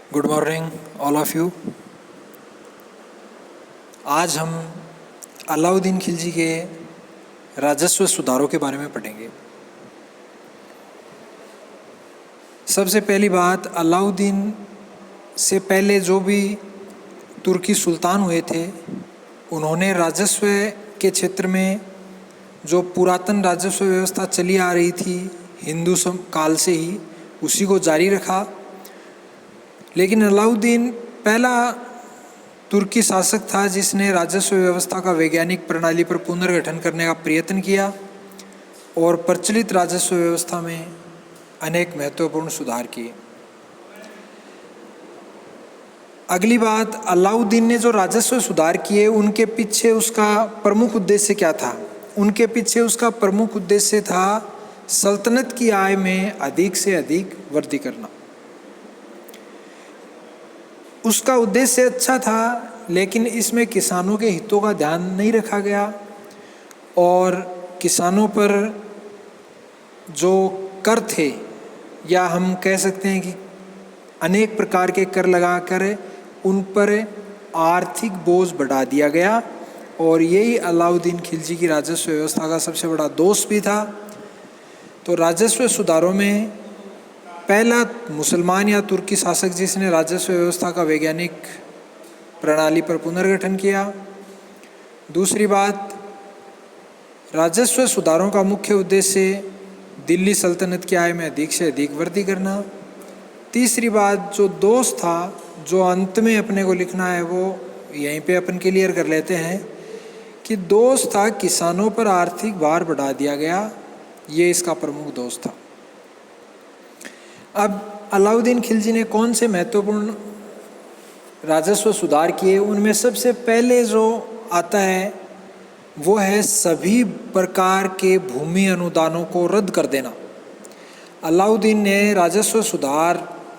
Good morning all of you. आज हम अलाउद्दीन खिलजी के राजस्व सुधारों के बारे में पढ़ेंगे। सबसे पहली बात, अलाउद्दीन से पहले जो भी तुर्की सुल्तान हुए थे, उन्होंने राजस्व के क्षेत्र में जो पुरातन राजस्व व्यवस्था चली आ रही थी हिंदू काल से ही, उसी को जारी रखा। लेकिन अलाउद्दीन पहला तुर्की शासक था जिसने राजस्व व्यवस्था का वैज्ञानिक प्रणाली पर पुनर्गठन करने का प्रयत्न किया और प्रचलित राजस्व व्यवस्था में अनेक महत्वपूर्ण सुधार किए। अगली बात, अलाउद्दीन ने जो राजस्व सुधार किए उनके पीछे उसका प्रमुख उद्देश्य क्या था? उनके पीछे उसका प्रमुख उद्देश्य था सल्तनत की आय में अधिक से अधिक वृद्धि करना। उसका उद्देश्य अच्छा था, लेकिन इसमें किसानों के हितों का ध्यान नहीं रखा गया और किसानों पर जो कर थे, या हम कह सकते हैं कि अनेक प्रकार के कर लगाकर उन पर आर्थिक बोझ बढ़ा दिया गया। और यही अलाउद्दीन खिलजी की राजस्व व्यवस्था का सबसे बड़ा दोष भी था। तो राजस्व सुधारों में पहला मुसलमान या तुर्की शासक जिसने राजस्व व्यवस्था का वैज्ञानिक प्रणाली पर पुनर्गठन किया। दूसरी बात, राजस्व सुधारों का मुख्य उद्देश्य दिल्ली सल्तनत की आय में अधिक से अधिक वृद्धि करना। तीसरी बात, जो दोष था, जो अंत में अपने को लिखना है, वो यहीं पे अपन क्लियर कर लेते हैं कि दोष था किसानों पर आर्थिक भार बढ़ा दिया गया। ये इसका प्रमुख दोष था। अब अलाउद्दीन खिलजी ने कौन से महत्वपूर्ण राजस्व सुधार किए? उनमें सबसे पहले जो आता है वो है सभी प्रकार के भूमि अनुदानों को रद्द कर देना। अलाउद्दीन ने राजस्व सुधार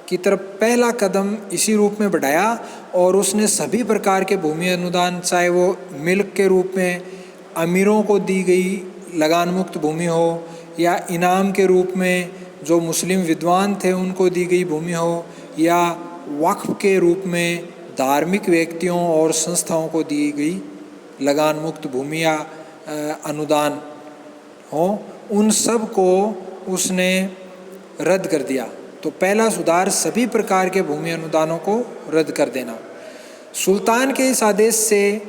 की तरफ पहला कदम इसी रूप में बढ़ाया और उसने सभी प्रकार के भूमि अनुदान, चाहे वो मिल्क के रूप में अमीरों को दी गई लगान मुक्त भूमि हो, या इनाम के रूप में जो मुस्लिम विद्वान थे उनको दी गई भूमि हो, या वक्फ के रूप में धार्मिक व्यक्तियों और संस्थाओं को दी गई लगान मुक्त भूमि या अनुदान हो, उन सब को उसने रद्द कर दिया। तो पहला सुधार सभी प्रकार के भूमि अनुदानों को रद्द कर देना। सुल्तान के इस आदेश से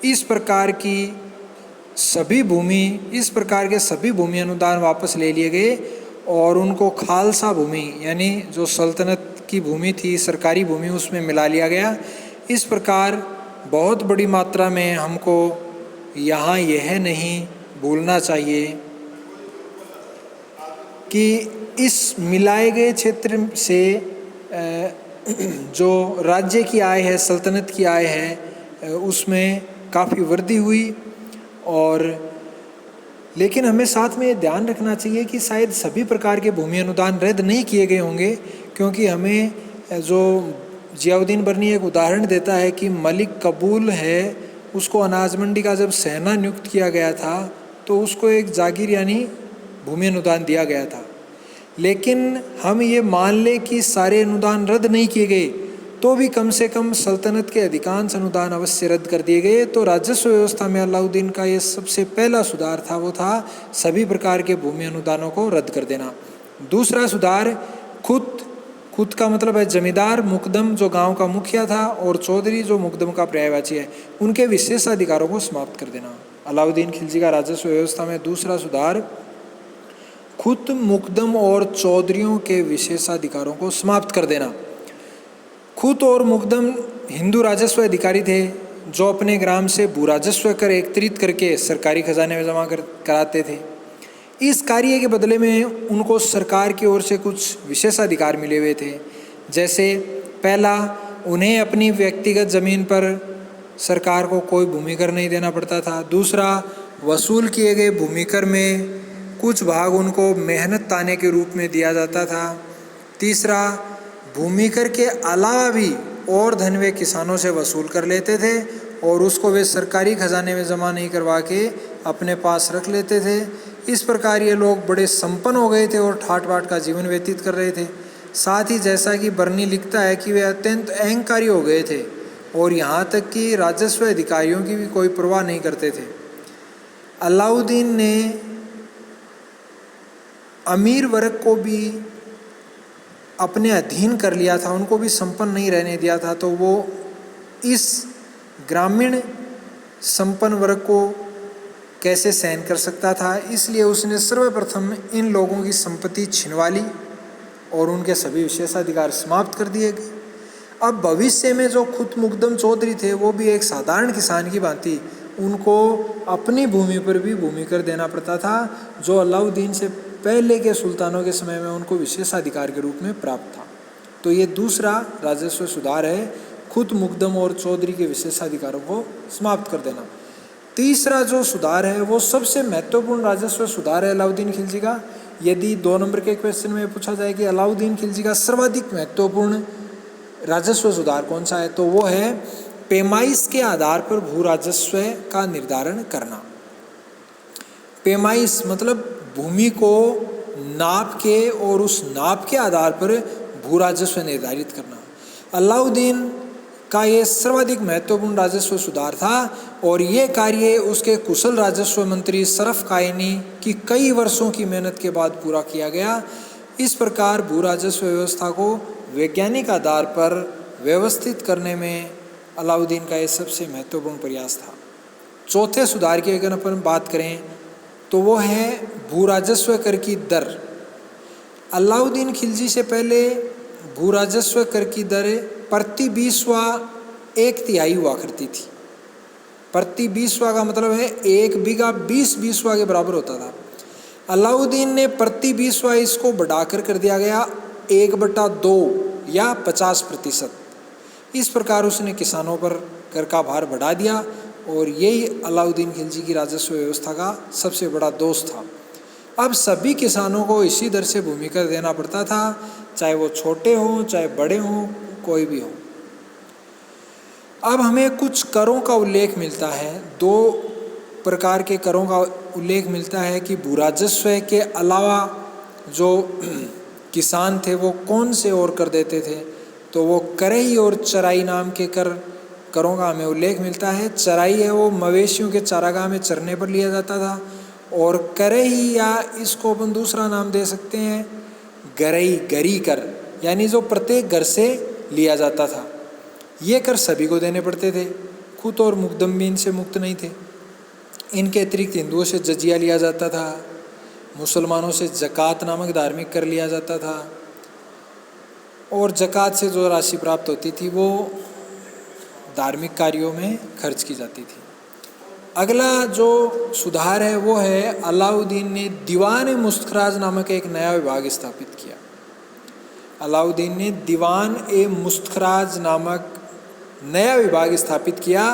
इस प्रकार के सभी भूमि अनुदान वापस ले लिए गए और उनको खालसा भूमि, यानी जो सल्तनत की भूमि थी, सरकारी भूमि, उसमें मिला लिया गया। इस प्रकार बहुत बड़ी मात्रा में हमको यहाँ यह नहीं भूलना चाहिए कि इस मिलाए गए क्षेत्र से जो राज्य की आय है, सल्तनत की आय है, उसमें काफ़ी वृद्धि हुई। और लेकिन हमें साथ में ये ध्यान रखना चाहिए कि शायद सभी प्रकार के भूमि अनुदान रद्द नहीं किए गए होंगे, क्योंकि हमें जो जियाउद्दीन बर्नी एक उदाहरण देता है कि मलिक कबूल है, उसको अनाज मंडी का जब सेना नियुक्त किया गया था तो उसको एक जागीर यानी भूमि अनुदान दिया गया था। लेकिन हम ये मान लें कि सारे अनुदान रद्द नहीं किए गए, तो भी कम से कम सल्तनत के अधिकांश अनुदान अवश्य रद्द कर दिए गए। तो राजस्व व्यवस्था में अलाउद्दीन का ये सबसे पहला सुधार था, वो था सभी प्रकार के भूमि अनुदानों को रद्द कर देना। दूसरा सुधार, खुद का मतलब है जमींदार, मुकदम जो गांव का मुखिया था, और चौधरी जो मुकदम का पर्यायवाची है, उनके विशेषाधिकारों को समाप्त कर देना। अलाउद्दीन खिलजी का राजस्व व्यवस्था में दूसरा सुधार, खुद, मुकदम और चौधरियों के विशेषाधिकारों को समाप्त कर देना। खुद और मुकदम हिंदू राजस्व अधिकारी थे जो अपने ग्राम से भू राजस्व कर एकत्रित करके सरकारी खजाने में जमा कराते थे। इस कार्य के बदले में उनको सरकार की ओर से कुछ विशेषाधिकार मिले हुए थे। जैसे पहला, उन्हें अपनी व्यक्तिगत ज़मीन पर सरकार को कोई भूमि कर नहीं देना पड़ता था। दूसरा, वसूल किए गए भूमि कर में कुछ भाग उनको मेहनत ताने के रूप में दिया जाता था। तीसरा, भूमि कर के अलावा भी और धन वे किसानों से वसूल कर लेते थे और उसको वे सरकारी खजाने में जमा नहीं करवा के अपने पास रख लेते थे। इस प्रकार ये लोग बड़े संपन्न हो गए थे और ठाट बाट का जीवन व्यतीत कर रहे थे। साथ ही जैसा कि बर्नी लिखता है कि वे अत्यंत अहंकारी हो गए थे और यहाँ तक कि राजस्व अधिकारियों की भी कोई परवाह नहीं करते थे। अलाउद्दीन ने अमीर वर्ग को भी अपने अधीन कर लिया था, उनको भी संपन्न नहीं रहने दिया था, तो वो इस ग्रामीण संपन्न वर्ग को कैसे सहन कर सकता था। इसलिए उसने सर्वप्रथम इन लोगों की संपत्ति छिनवा ली और उनके सभी विशेषाधिकार समाप्त कर दिए गए। अब भविष्य में जो खुद मुकदम चौधरी थे वो भी एक साधारण किसान की भांति उनको अपनी भूमि पर भी भूमि कर देना पड़ता था, जो अलाउद्दीन से पहले के सुल्तानों के समय में उनको विशेषाधिकार के रूप में प्राप्त था। तो ये दूसरा राजस्व सुधार है, खुद मुकदम और चौधरी के विशेषाधिकारों को समाप्त कर देना। तीसरा जो सुधार है वो सबसे महत्वपूर्ण राजस्व सुधार है अलाउद्दीन खिलजी का। यदि 2 नंबर के क्वेश्चन में पूछा जाए कि अलाउद्दीन खिलजी का सर्वाधिक महत्वपूर्ण राजस्व सुधार कौन सा है, तो वो है पैमाइश के आधार पर भू राजस्व का निर्धारण करना। पैमाइश मतलब भूमि को नाप के और उस नाप के आधार पर भू राजस्व निर्धारित करना। अलाउद्दीन का ये सर्वाधिक महत्वपूर्ण राजस्व सुधार था और ये कार्य उसके कुशल राजस्व मंत्री शरफ कायनी की कई वर्षों की मेहनत के बाद पूरा किया गया। इस प्रकार भू राजस्व व्यवस्था को वैज्ञानिक आधार पर व्यवस्थित करने में अलाउद्दीन का ये सबसे महत्वपूर्ण प्रयास था। चौथे सुधार की अगर अपन बात करें तो वो है भू राजस्व कर की दर। अलाउद्दीन खिलजी से पहले भू राजस्व कर की दर प्रति 20वां 1/3 हुआ करती थी। प्रति 20वां का मतलब है 1 बीघा 20 20वां के बराबर होता था। अलाउद्दीन ने प्रति 20वां इसको बढ़ाकर कर दिया गया 1/2 या 50%। इस प्रकार उसने किसानों पर कर का भार बढ़ा दिया और यही अलाउद्दीन खिलजी की राजस्व व्यवस्था का सबसे बड़ा दोष था। अब सभी किसानों को इसी दर से भूमि कर देना पड़ता था, चाहे वो छोटे हों चाहे बड़े हों, कोई भी हो। अब हमें कुछ करों का उल्लेख मिलता है, 2 प्रकार के करों का उल्लेख मिलता है कि भू राजस्व के अलावा जो किसान थे वो कौन से और कर देते थे, तो वो करई और चराई नाम के करों का हमें उल्लेख मिलता है। चराई है वो मवेशियों के चारागाह में चरने पर लिया जाता था, और करई या इसको अपन दूसरा नाम दे सकते हैं गरी कर, यानी जो प्रत्येक घर से लिया जाता था। ये कर सभी को देने पड़ते थे, खुद और मुकदम भी इनसे मुक्त नहीं थे। इनके अतिरिक्त हिंदुओं से जजिया लिया जाता था, मुसलमानों से जक़ात नामक धार्मिक कर लिया जाता था, और जक़ात से जो राशि प्राप्त होती थी वो धार्मिक कार्यों में खर्च की जाती थी। अगला जो सुधार है वो है अलाउद्दीन ने दीवान मुस्तखराज नामक एक नया विभाग स्थापित किया। अलाउद्दीन ने दीवान ए मुस्तखराज नामक नया विभाग स्थापित किया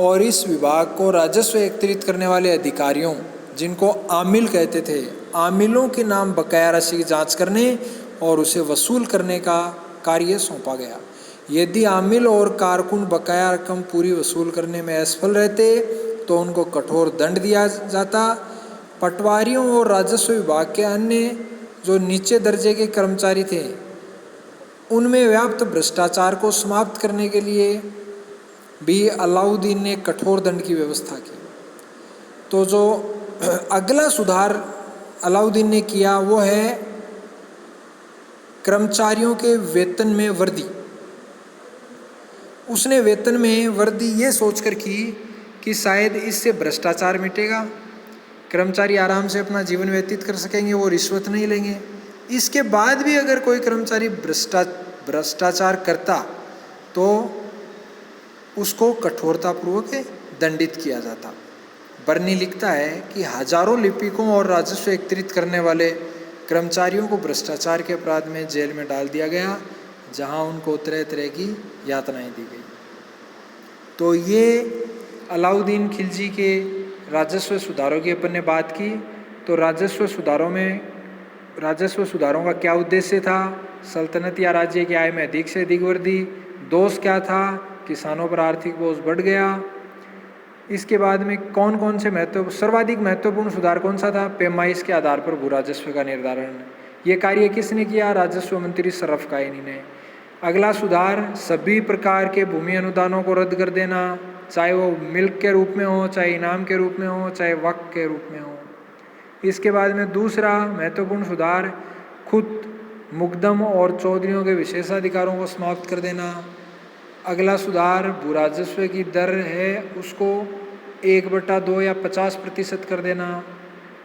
और इस विभाग को राजस्व एकत्रित करने वाले अधिकारियों, जिनको आमिल कहते थे, आमिलों के नाम बकाया राशि की जांच करने और उसे वसूल करने का कार्य सौंपा गया। यदि आमिल और कारकुन बकाया रकम पूरी वसूल करने में असफल रहते तो उनको कठोर दंड दिया जाता। पटवारियों और राजस्व विभाग के अन्य जो नीचे दर्जे के कर्मचारी थे, उनमें व्याप्त भ्रष्टाचार को समाप्त करने के लिए भी अलाउद्दीन ने कठोर दंड की व्यवस्था की। तो जो अगला सुधार अलाउद्दीन ने किया वो है कर्मचारियों के वेतन में वृद्धि। उसने वेतन में वृद्धि ये सोचकर की कि शायद इससे भ्रष्टाचार मिटेगा, कर्मचारी आराम से अपना जीवन व्यतीत कर सकेंगे, वो रिश्वत नहीं लेंगे। इसके बाद भी अगर कोई कर्मचारी भ्रष्टाचार करता तो उसको कठोरतापूर्वक दंडित किया जाता। बर्नी लिखता है कि हजारों लिपिकों और राजस्व एकत्रित करने वाले कर्मचारियों को भ्रष्टाचार के अपराध में जेल में डाल दिया गया, जहां उनको तरह तरह की यातनाएं दी गई। तो ये अलाउद्दीन खिलजी के राजस्व सुधारों की अपन ने बात की। तो राजस्व सुधारों का क्या उद्देश्य था? सल्तनत या राज्य की आय में अधिक से अधिक वृद्धि। दोष क्या था? किसानों पर आर्थिक बोझ बढ़ गया। इसके बाद में कौन कौन से सर्वाधिक महत्वपूर्ण सुधार कौन सा था? पैमाइश के आधार पर भू राजस्व का निर्धारण। ये कार्य किसने किया? राजस्व मंत्री सरफकायनी ने। अगला सुधार, सभी प्रकार के भूमि अनुदानों को रद्द कर देना, चाहे वो मिल्क के रूप में हो, चाहे इनाम के रूप में हो, चाहे वक्फ के रूप में हो। इसके बाद में दूसरा महत्वपूर्ण सुधार, खुद मुकदम और चौधरियों के विशेषाधिकारों को समाप्त कर देना। अगला सुधार, भू राजस्व की दर है उसको 1/2 या 50% कर देना।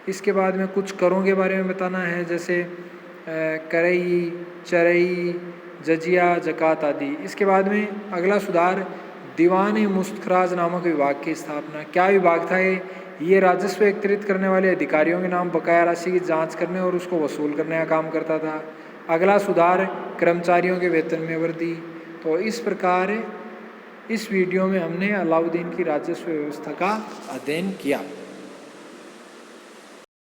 इसके बाद में कुछ करों के बारे में बताना है, जैसे करई, चरई, जजिया, जकात आदि। इसके बाद में अगला सुधार, दीवान मुस्तखराज नामक विभाग की स्थापना। क्या विभाग था ये राजस्व एकत्रित करने वाले अधिकारियों के नाम बकाया राशि की जांच करने और उसको वसूल करने का काम करता था। अगला सुधार, कर्मचारियों के वेतन में वृद्धि। तो इस प्रकार इस वीडियो में हमने अलाउद्दीन की राजस्व व्यवस्था का अध्ययन किया।